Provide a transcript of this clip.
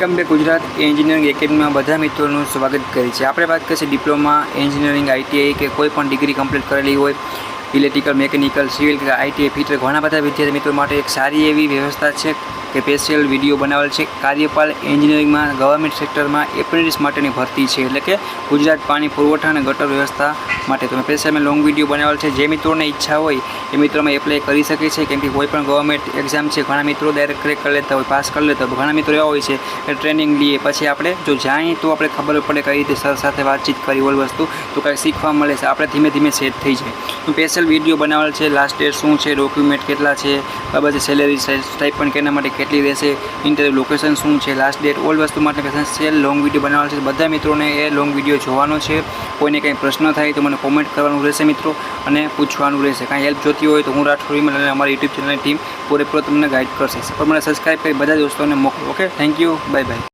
Welcome back Gujarat engineering એકેડમીમાં બધા મિત્રોનું સ્વાગત કરીએ છીએ। આપણે વાત કરીએ ડિપ્લોમા એન્જિનિયરિંગ આઈટીઆઈ કે કોઈ પણ ડિગ્રી કમ્પ્લીટ કરેલી હોય, ઇલેક્ટ્રિકલ, મેકેનિકલ, સિવિલ કે આઈટીઆઈ ફિટર, ઘણા બધા વિદ્યાર્થી મિત્રો માટે એક સારી એવી વ્યવસ્થા છે કે સ્પેશિયલ વિડીયો બનાવેલ છે। કાર્યપાલ એન્જિનિયરિંગમાં ગવર્મેન્ટ સેક્ટરમાં એપ્રેન્ટિસ માટેની ભરતી છે, એટલે કે ગુજરાત પાણી પુરવઠા અને ગટર વ્યવસ્થા માટે તમે સ્પેશિયલ લોંગ વિડીયો બનાવેલ છે। જે મિત્રોને ઈચ્છા હોય એ મિત્રોમાં એપ્લાય કરી શકે છે, કેમ કે કોઈ પણ ગવર્મેન્ટ એક્ઝામ છે ઘણા મિત્રો ડાયરેક્ટ ક્રેક કરી લેતા હોય, પાસ કરી લેતા હોય, ઘણા મિત્રો એવા હોય છે કે ટ્રેનિંગ લઈએ પછી આપણે જો જાણીએ તો આપણે ખબર પડે કઈ રીતે સર સાથે વાતચીત કરી ઓલ વસ્તુ તો કાંઈ શીખવા મળે છે, આપણે ધીમે ધીમે સેટ થઈ જાય। તો સ્પેશિયલ વિડીયો બનાવેલ છે, લાસ્ટ ડેટ શું છે, ડોક્યુમેન્ટ કેટલા છે, બાબતે સેલેરી ટાઈપ પણ કેના માટે કેટલી રહેશે, ઇન્ટરવ્યૂ લોકેશન શું છે, લાસ્ટ ડેટ ઓલ વસ્તુ માટે સ્પેશિયલ લોંગ વિડીયો બનાવેલ છે। બધા મિત્રોને એ લોંગ વિડીયો જોવાનો છે। કોઈને કંઈ પ્રશ્ન થાય તો મને કોમેન્ટ કરવાનું રહેશે મિત્રો, અને પૂછવાનું રહેશે। કાંઈ હેલ્પ જોતી હોય તો હું રાઠોડ વિમલ અને અમારી યુટ્યુબ ચેનલની ટીમ પૂરેપૂરો તમને ગાઈડ કરશે। પણ મને સબસ્ક્રાઈબ કરી બધા દોસ્તોને મોકલો। Okay, thank you, bye bye.